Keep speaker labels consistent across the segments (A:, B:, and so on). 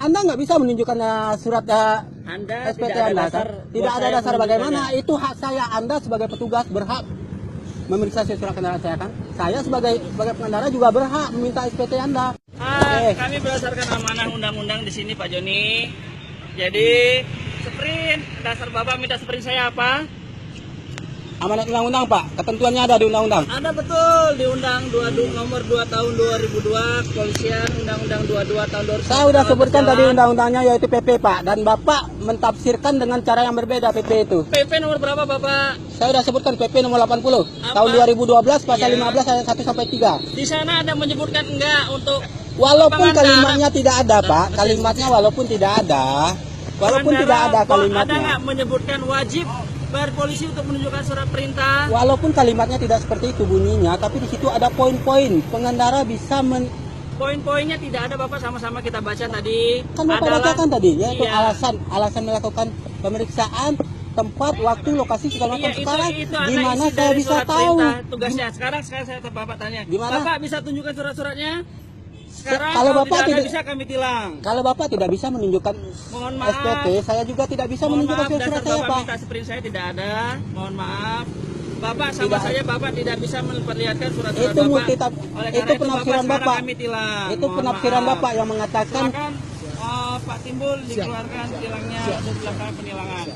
A: Anda nggak bisa menunjukkan surat
B: Anda
A: SPT
B: tidak ada
A: Anda.
B: dasar
A: Tidak
B: buat
A: ada
B: saya
A: dasar bagaimana?
B: menunjukkannya.
A: Itu hak saya. Anda sebagai petugas berhak memeriksa surat kendaraan saya kan. Saya sebagai pengendara juga berhak meminta SPT Anda.
B: Kami berdasarkan amanah undang-undang di sini Pak Joni. Jadi sprint, dasar Bapak minta sprint saya apa?
A: Amanat undang-undang Pak, ketentuannya ada di undang-undang.
B: Ada betul di Undang nomor 2 tahun 2002 Kepolisian, Undang-Undang 22 tahun 2000.
A: Saya sudah sebutkan tadi undang-undangnya yaitu PP Pak, dan Bapak mentafsirkan dengan cara yang berbeda PP itu.
B: PP nomor berapa Bapak?
A: Saya sudah sebutkan PP nomor 80 tahun 2012 pasal 15 ayat 1 sampai 3.
B: Di sana ada menyebutkan enggak untuk
A: Walaupun
B: pengendara.
A: kalimatnya tidak ada Pak, kalimatnya walaupun tidak ada. Walaupun tidak ada
B: Ada
A: kalimatnya.
B: nggak menyebutkan wajib berpolisi untuk menunjukkan surat perintah?
A: Walaupun kalimatnya tidak seperti itu bunyinya, tapi di situ ada poin-poin. Pengendara bisa
B: Poin-poinnya tidak ada Bapak, sama-sama kita baca tadi.
A: kan Bapak bacakan tadi, yaitu
B: Iya.
A: alasan melakukan pemeriksaan, tempat, waktu, lokasi segala macam.
B: Iya,
A: Sekarang
B: itu ada
A: gimana
B: isi
A: saya
B: dari
A: bisa
B: surat
A: tahu?
B: perintah tugasnya. Sekarang saya Bapak tanya.
A: Gimana?
B: Bapak bisa tunjukkan surat-suratnya? Sekarang
A: Kalau
B: kalau
A: Bapak
B: tidak
A: tidak-
B: bisa kami tilang.
A: Kalau Bapak tidak bisa menunjukkan
B: Mohon maaf.
A: SPT, saya juga tidak bisa
B: Mohon
A: menunjukkan
B: maaf,
A: surat
B: dasar
A: saya
B: Bapak
A: Pak.
B: minta sprint saya tidak ada. Mohon maaf. Bapak sama
A: Tidak.
B: saya Bapak tidak bisa memperlihatkan surat-surat
A: Itu
B: Bapak.
A: multitap-
B: Oleh
A: itu
B: karena
A: penafsiran
B: sekarang
A: Bapak.
B: Kami tilang.
A: Itu
B: Mohon
A: penafsiran
B: maaf.
A: Bapak yang mengatakan
B: Silakan Pak Timbul dikeluarkan tilangnya untuk dilakukan penilangan.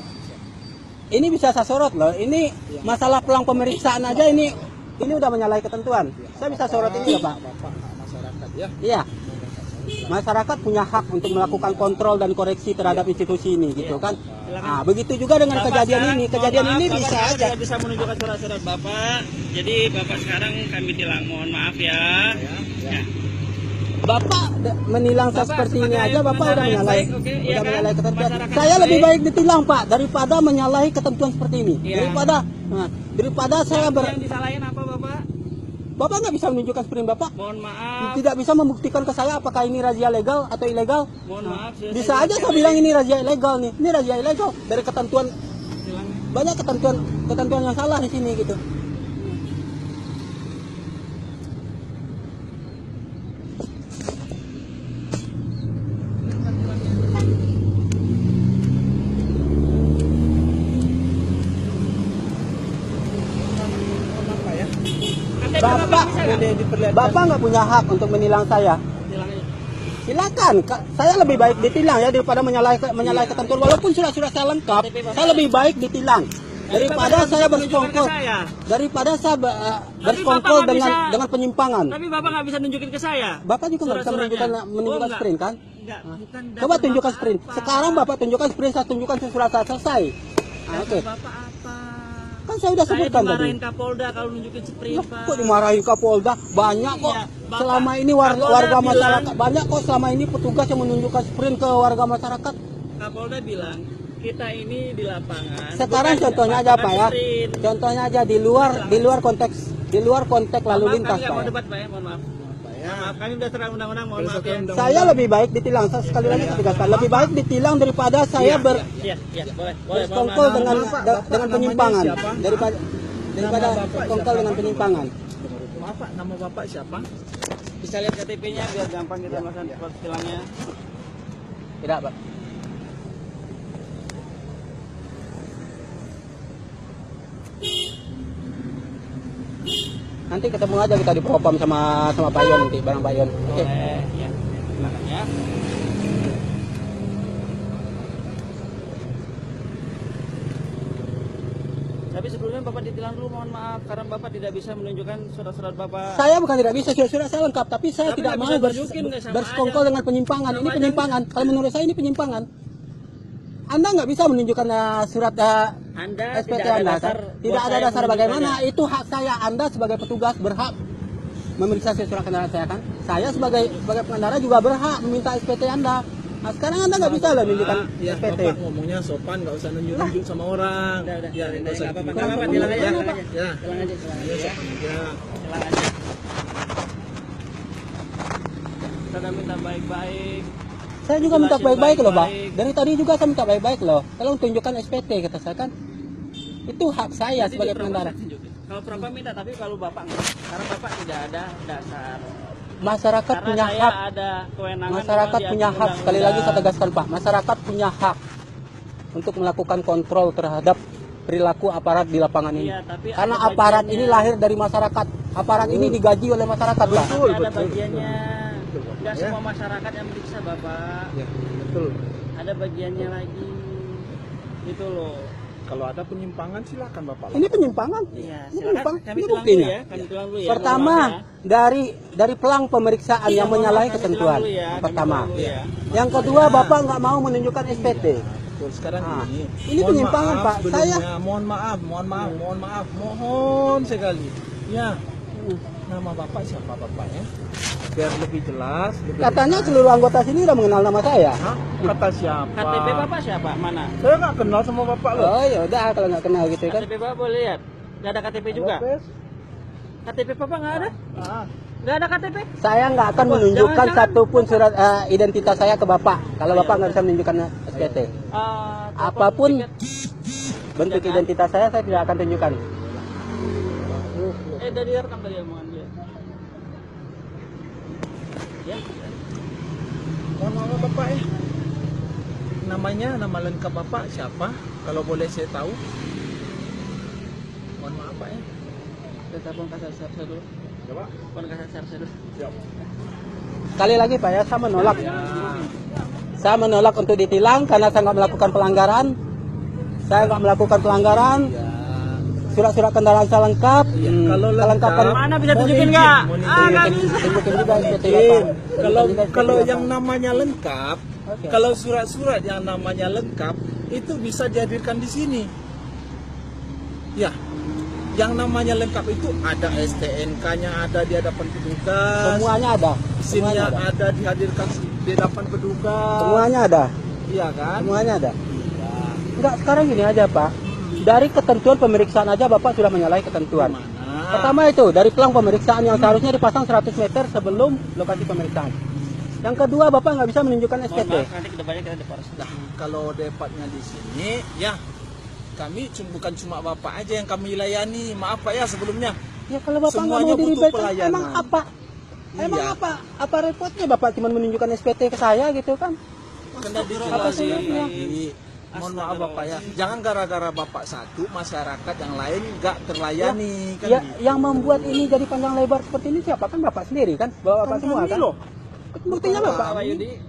A: ini bisa saya sorot loh. Ini masalah pelang pemeriksaan aja ini udah menyalahi ketentuan. Saya bisa sorot ini ya Pak.
C: Masyarakat ya.
A: Iya. Masyarakat punya hak untuk melakukan kontrol dan koreksi terhadap institusi ini gitu kan. Nah, begitu juga dengan
B: Bapak
A: kejadian
B: sekarang,
A: ini.
B: mohon
A: Kejadian
B: maaf,
A: ini
B: Bapak
A: bisa
B: sekarang
A: aja.
B: tidak bisa menunjukkan surat-surat Bapak. Jadi Bapak sekarang kami tilang. Mohon maaf ya. Ya.
A: Bapak menilang saya
B: Bapak
A: seperti ini
B: sebagai
A: aja Bapak udah
B: pengendara yang
A: menyalahi,
B: baik, oke, iya
A: udah
B: kan?
A: menyalahi ketentuan.
B: Masyarakat
A: Saya
B: yang
A: lebih
B: baik.
A: baik ditilang Pak daripada menyalahi ketentuan seperti ini.
B: Iya.
A: Daripada saya
B: Yang disalahin apa Bapak?
A: Bapak nggak bisa menunjukkan sprint Bapak.
B: Mohon maaf.
A: Tidak bisa membuktikan ke saya apakah ini razia legal atau ilegal.
B: Mohon maaf. sudah
A: Bisa
B: saya
A: aja saya bilang ini razia ilegal nih. Ini razia ilegal dari ketentuan,
B: tilang.
A: banyak ketentuan yang salah di sini gitu.
B: Anda
A: Bapak,
B: bisa nggak?
A: Bapak nggak punya hak untuk menilang saya.
B: Tilangnya.
A: Silakan, saya lebih baik ditilang ya daripada menyalahi ketentuan. Walaupun surat-surat saya lengkap, saya lebih baik ditilang daripada
B: Bapak
A: saya
B: bisa menunjukkan
A: bersekongkol,
B: ke saya.
A: daripada saya bersekongkol
B: Bapak nggak bisa.
A: dengan penyimpangan.
B: Tapi Bapak nggak bisa nunjukin ke saya.
A: Bapak juga nggak bisa
B: Surat-suratnya.
A: menunjukkan
B: Oh,
A: sprint kan?
B: Enggak, bukan
A: Coba
B: dasar
A: tunjukkan
B: Bapak
A: sprint.
B: apa?
A: Sekarang Bapak tunjukkan sprint, saya tunjukkan surat saya selesai.
B: Dasar
A: Oke,
B: Bapak apa?
A: kan saya udah sebutkan tadi.
B: dimarahin Kapolda kalau nunjukin sprint,
A: Loh,
B: Pak.
A: kok dimarahin Kapolda? Banyak kok.
B: Iya, Bapak.
A: Selama ini warga
B: Kapolda
A: masyarakat
B: bilang-
A: banyak kok selama ini petugas yang menunjukkan sprint ke warga masyarakat.
B: Kapolda bilang kita ini di lapangan.
A: Sekarang
B: bukan
A: contohnya
B: di
A: aja
B: lapangan
A: Pak ya.
B: sprint.
A: Contohnya aja di luar konteks lalu
B: Maaf,
A: lintas
B: kami nggak
A: Pak.
B: mau
A: Ya.
B: debat Pak ya, mohon maaf. Maaf, kami udah serang undang-undang, mohon maaf ya.
A: Saya lebih baik ditilang. Saya sekali lagi tegaskan, lebih baik ditilang daripada saya
B: Iya, boleh, mohon
A: bersekongkol
B: maaf.
A: dengan penyimpangan
C: siapa?
A: daripada
C: Nama Bapak
A: bersekongkol
C: siapa?
A: dengan penyimpangan.
C: Maaf Pak, nama Bapak siapa?
B: Bisa lihat KTP-nya biar gampang kita melakukan tilangnya.
A: Tidak, Pak. Nanti ketemu aja kita di propam sama Pak Yon nanti, bareng Pak Yon. Oke.
B: Boleh, ya. Silakan ya. Tapi sebelumnya Bapak ditilang dulu, mohon maaf karena Bapak tidak bisa menunjukkan surat-surat Bapak.
A: Saya bukan tidak bisa, surat saya lengkap, tapi saya
B: Tapi
A: tidak
B: nggak
A: mau
B: bisa tunjukin, nggak sama
A: bersekongkol
B: aja.
A: dengan penyimpangan. Ini
B: Sama aja
A: penyimpangan. Kalau menurut saya ini penyimpangan. Anda nggak bisa menunjukkan surat
B: Anda
A: SPT
B: tidak ada
A: Anda.
B: dasar.
A: Tidak
B: buat
A: ada
B: saya
A: dasar bagaimana?
B: menunjukkannya.
A: Itu hak saya. Anda sebagai petugas berhak memeriksa surat kendaraan saya kan. Saya sebagai pengendara juga berhak meminta SPT Anda. Nah, sekarang Anda nggak bisa lah menunjukkan
C: Ya,
A: SPT.
C: Bapak ngomongnya sopan, nggak usah nunjuk-nunjuk sama orang.
B: Udah.
C: Ya, nggak usah.
B: Nggak apa-apa,
C: gitu.
B: nggak apa-apa, tilang aja,
C: Ya,
B: tilang aja.
C: ya.
B: Tilang aja, tilang
C: Ya,
B: aja.
C: sopan aja.
B: Tilang aja. Kita udah minta baik-baik.
A: Saya juga minta
B: Jelasin
A: baik-baik loh, Pak.
B: baik-baik.
A: Dari tadi juga saya minta baik-baik loh. Tolong tunjukkan SPT kata saya kan. Itu hak saya sebagai pengendara.
B: Kalau Bapak minta, tapi kalau Bapak enggak. Karena Bapak tidak ada dasar.
A: masyarakat
B: Karena
A: punya
B: saya
A: hak.
B: ada kewenangan.
A: Masyarakat
B: memang
A: punya
B: di
A: hak, sekali lagi saya
B: undang-undang.
A: tegaskan Pak, masyarakat punya hak untuk melakukan kontrol terhadap perilaku aparat di lapangan ini.
B: Iya, tapi
A: Karena
B: ada
A: aparat
B: bagiannya.
A: ini lahir dari masyarakat, aparat ini digaji oleh masyarakat Pak.
B: Tapi ada bagiannya. Nggak
C: Ya.
B: semua masyarakat yang meriksa Bapak.
C: Ya, betul.
B: Ada bagiannya lagi. Gitu loh.
C: Kalau ada penyimpangan silakan Bapak.
A: Ini penyimpangan.
B: Iya,
A: Ini
B: silakan
A: penyimpangan.
B: kami
A: Ini
B: tulang dulu
A: buktinya.
B: ya. Kami tulang dulu ya.
A: Pertama, dari pelang pemeriksaan yang
B: Mohon
A: menyalahi
B: maaf, kami
A: ketentuan.
B: tulang dulu ya, kami
A: Pertama.
B: tulang dulu ya.
A: Yang kedua, Bapak nggak mau menunjukkan SPT.
C: Betul, sekarang
A: Ah,
C: ini.
A: ini
C: Mohon
A: penyimpangan,
C: maaf
A: Pak.
C: sebelumnya.
A: Saya-
C: mohon sekali. Ya, nama Bapak siapa Bapak ya? Biar lebih jelas.
A: Katanya seluruh anggota sini udah mengenal nama saya.
C: Hah? Kata siapa?
B: KTP Bapak siapa? Mana?
C: Saya nggak kenal sama Bapak loh.
A: Oh ya udah kalau nggak kenal gitu kan.
B: KTP Bapak boleh lihat? Nggak ada KTP juga?
C: Lopez.
B: KTP Bapak nggak ada?
C: Ah,
B: Nggak ada KTP?
A: Saya nggak akan menunjukkan
B: jangan-jangan-
A: satupun surat identitas saya ke Bapak. Kalau Bapak nggak bisa menunjukkan SPT. Apapun bentuk identitas saya tidak akan tunjukkan.
B: Dari rekam tadi omongan dia. Ya.
C: mohon maaf Bapak ya. Namanya, nama lengkap Bapak siapa? Kalau boleh saya tahu. Mohon maaf Pak ya.
B: Kita pun kasar saya dulu.
C: Coba.
B: Pun kasar saya dulu.
C: Siap.
A: Sekali lagi Pak ya, saya menolak.
C: Ya.
A: Saya menolak untuk ditilang karena saya nggak melakukan pelanggaran. Saya nggak melakukan pelanggaran.
C: Ya.
A: Surat-surat kendaraan saya lengkap.
C: Ya, kalau
A: kelengkapan
C: lengkap,
B: Mana bisa
C: mohon
B: tunjukin
C: izin,
B: nggak?
C: mohon izin.
B: Nggak bisa.
A: Tunjukin juga SPT
C: Izin.
A: Bapak.
C: Kalau
A: Tunjukin juga
C: kalau
A: SPT
C: yang
A: Bapak.
C: namanya lengkap,
A: Oke.
C: kalau surat-surat yang namanya lengkap itu bisa dihadirkan di sini. Ya, yang namanya lengkap itu ada STNK-nya ada di hadapan petugas,
A: Semuanya ada.
C: SIM-nya
A: Semuanya ada.
C: ada dihadirkan di hadapan petugas.
A: Semuanya ada.
C: Iya kan?
A: Semuanya ada. Enggak, sekarang gini aja Pak. Dari ketentuan pemeriksaan aja Bapak sudah menyalahi ketentuan.
C: Mana?
A: Pertama itu, dari pelang pemeriksaan yang seharusnya dipasang 100 meter sebelum lokasi pemeriksaan. Yang kedua, Bapak nggak bisa menunjukkan
B: Mohon
A: SPT.
B: maaf, nanti kedepannya kita depor.
C: Nah, kalau depatnya di sini, ya kami bukan cuma Bapak aja yang kami layani. Maaf Pak ya sebelumnya.
A: Ya kalau Bapak nggak
C: Semuanya
A: mau
C: butuh
A: diribetkan,
C: pelayanan.
A: emang apa? Emang
C: Iya.
A: apa? Apa repotnya Bapak cuma menunjukkan SPT ke saya gitu kan?
C: Kena
A: Apa sulitnya?
C: Mohon maaf Bapak ya. Jangan gara-gara Bapak satu, masyarakat yang lain nggak terlayani kan
A: Ya,
C: gitu.
A: yang membuat ini jadi panjang lebar seperti ini siapa? Kan Bapak sendiri kan? Bapak semua
C: kami
A: kan?
C: loh.
A: Buktinya Bapak.
B: Pak Yudi.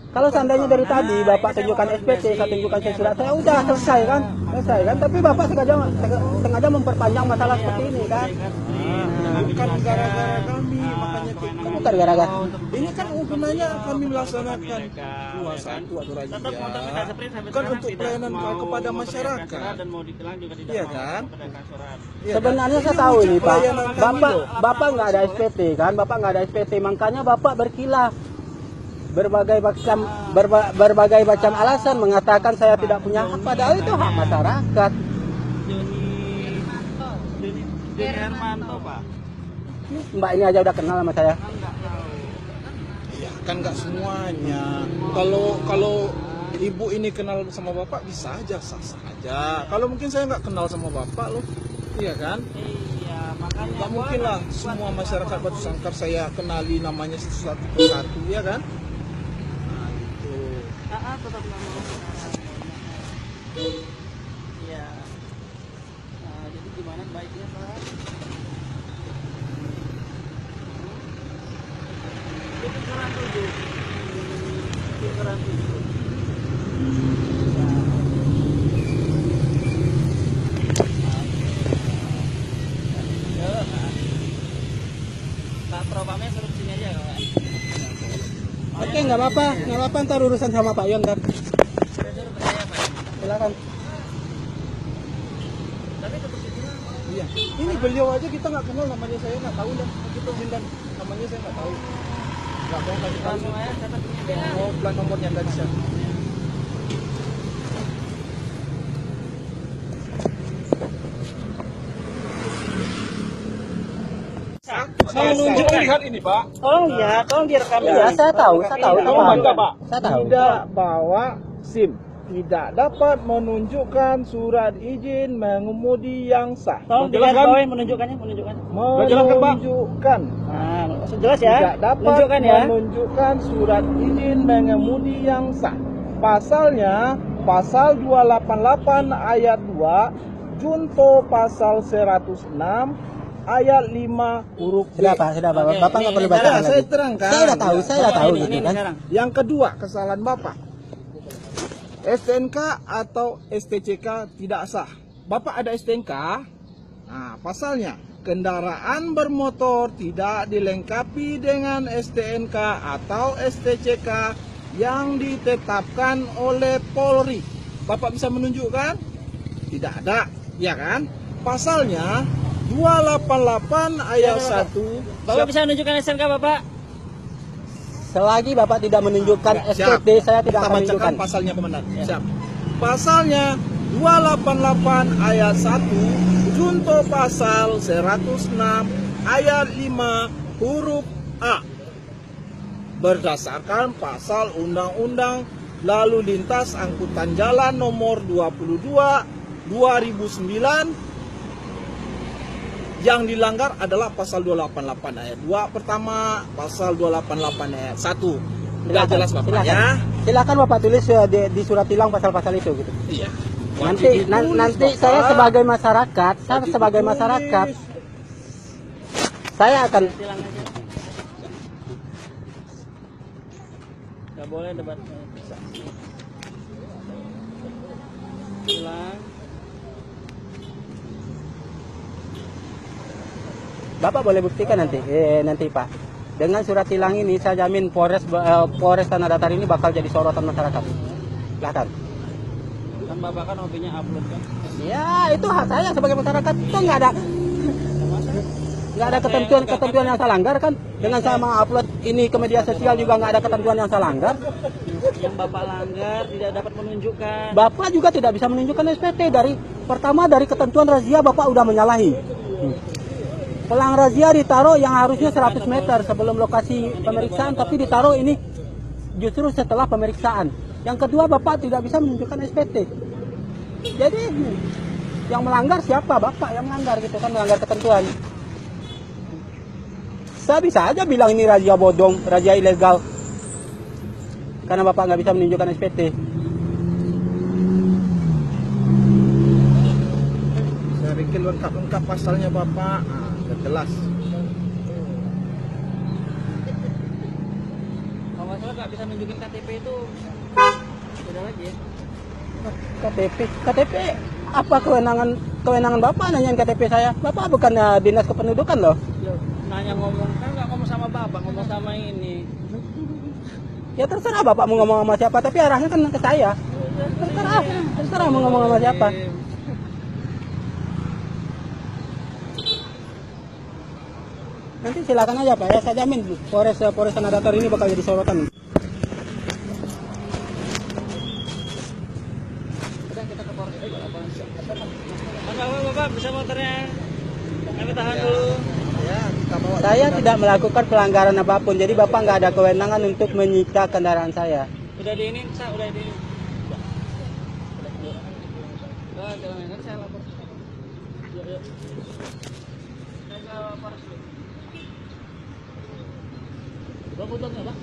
A: Kalau seandainya dari tadi
B: Nah,
A: Bapak
B: ini
A: tunjukkan
B: saya mau
A: SPT, saya tunjukkan surat saya udah selesai kan? Selesai kan? Tapi Bapak sengaja memperpanjang masalah seperti ini kan?
C: Bukan gara-gara kami, makanya
A: Bukan gara-gara.
C: ini kan gunanya kami melaksanakan 21 aturan
B: Tetap untuk minta sprint sampai
C: Bukan
B: sekarang
C: untuk
B: tidak
C: pelayanan
B: mau
C: kepada
B: memperlihatkan
C: masyarakat.
B: surat dan mau ditilang juga tidak
C: Iya
B: mau
C: kan?
B: memperlihatkan surat.
C: Iya
A: Sebenarnya
C: kan?
A: saya
C: Ini
A: tahu
C: wujud
A: ini Pak.
C: pelayanan kami
A: Bapak
C: loh.
A: Bapak nggak ada SPT kan? Bapak nggak ada SPT, makanya Bapak berkilah berbagai macam alasan mengatakan saya tidak punya hak, padahal itu hak masyarakat.
B: Joni Hermanto Pak.
A: Mbak ini aja udah kenal sama saya.
C: Ya, kan nggak semuanya. Kalau ibu ini kenal sama bapak bisa aja sah-sah aja. Kalau mungkin saya nggak kenal sama bapak loh, iya kan?
B: Iya, makanya
C: Nggak mungkin lah semua masyarakat Batu Sangkar saya kenali namanya satu persatu, ya kan? Nah, itu.
B: tetap nggak mau. Iya. Nah, jadi gimana baiknya Pak? Itu keran 7. Itu keran 7. Pak Propamnya suruh sini aja Pak.
A: Oke, nggak apa-apa, ntar urusan sama Pak Yon ntar.
B: Saya suruh percaya Pak.
A: Silakan.
B: Tapi tetap di sini.
C: Iya. Ini beliau aja kita nggak kenal namanya, saya nggak tahu dan kita bilang namanya saya nggak tahu. Nggak mau kasih tahu.
B: Langsung aja saya punya
C: Oh, plat nomornya nggak bisa. Saya nunjuk lihat ini Pak.
B: Tolong lihat, tolong direkam.
A: Iya, saya tahu, Pak. Saya tahu.
C: Tidak bawa SIM, tidak dapat menunjukkan surat izin mengemudi yang sah.
B: Tolong dilihat bawah menunjukkannya.
C: Menunjukkan.
B: Nah, Jelas ya?
C: Tidak dapat
B: Tunjukkan ya.
C: menunjukkan surat izin mengemudi yang sah. Pasalnya pasal 288 ayat 2, junto pasal 106 ayat 5 huruf B.
A: Sudah Pak,
B: Oke,
A: Bapak nggak
B: ini
A: perlu
B: cara
A: baca
C: saya
A: lagi.
C: terangkan.
A: Saya udah tahu
B: Bapak,
A: gitu
B: ini
A: kan.
B: sekarang.
C: Yang kedua, kesalahan Bapak. STNK atau STCK tidak sah. Bapak ada STNK. Nah, pasalnya kendaraan bermotor tidak dilengkapi dengan STNK atau STCK yang ditetapkan oleh Polri. Bapak bisa menunjukkan? Tidak ada, ya kan? Pasalnya 288 ayat 1.
B: Bapak bisa menunjukkan STNK Bapak?
A: Selagi Bapak tidak menunjukkan SPT, saya tidak
C: Kita
A: akan
C: bacakan
A: menunjukkan.
C: pasalnya, Komandan. Siap. Pasalnya 288 ayat 1 junto pasal 106 ayat 5 huruf A. Berdasarkan pasal Undang-Undang Lalu Lintas Angkutan Jalan nomor 22 2009, yang dilanggar adalah pasal 288 ayat 2 pertama, pasal 288 ayat 1. Tidak jelas Bapak
A: silakan.
C: ya?
A: Silakan Bapak tulis di surat tilang pasal-pasal itu gitu.
C: Iya.
A: Nanti
C: Wajib ditulis,
A: nanti
C: Bapak.
A: saya sebagai masyarakat,
C: Wajib ditulis.
A: saya akan
B: Tilang aja. Gak boleh debat. Tilang.
A: Bapak boleh buktikan nanti Pak. Dengan surat tilang ini saya jamin Polres Tanah Datar ini bakal jadi sorotan masyarakat. Silakan.
B: Kan Bapak kan hobinya upload kan.
A: Ya, itu hak saya sebagai masyarakat. Itu nggak ada ketentuan yang saya langgar kan. Dengan saya mengupload ini ke media sosial juga nggak ada ketentuan yang saya langgar.
B: Yang Bapak langgar tidak dapat menunjukkan.
A: Bapak juga tidak bisa menunjukkan SPT dari ketentuan razia Bapak udah menyalahi. Pelang razia ditaruh yang harusnya 100 meter sebelum lokasi pemeriksaan, tapi ditaruh ini justru setelah pemeriksaan. Yang kedua, Bapak tidak bisa menunjukkan SPT. Jadi yang melanggar siapa? Bapak yang melanggar gitu kan, melanggar ketentuan. Saya bisa aja bilang ini razia bodong, razia ilegal, karena Bapak nggak bisa menunjukkan SPT.
C: Saya bikin lengkap-lengkap pasalnya Bapak. Jelas.
B: Kalau nggak salah nggak bisa nunjukin KTP itu. Beda lagi ya.
A: KTP apa kewenangan Bapak nanyain KTP saya? Bapak bukan dinas kependudukan loh.
B: Nanya ngomong kan nggak ngomong sama Bapak, ngomong sama ini.
A: Ya terserah Bapak mau ngomong sama siapa, tapi arahnya kan ke saya. Terserah mau ngomong sama siapa. Nanti silakan aja Pak, ya saya jamin Polres Tanah Datar ini bakal jadi sorotan.
B: Bapak bisa motornya. Kami tahan dulu.
C: Ya, kita bawa.
A: Saya tidak melakukan pelanggaran apapun, jadi Bapak nggak ada kewenangan untuk menyita kendaraan saya.
B: Udah di ini, udah di ini. Udah, jalan nanti saya lapor. Yuk, yuk. Saya ke Polres dulu. Bapak butuh nggak, Pak?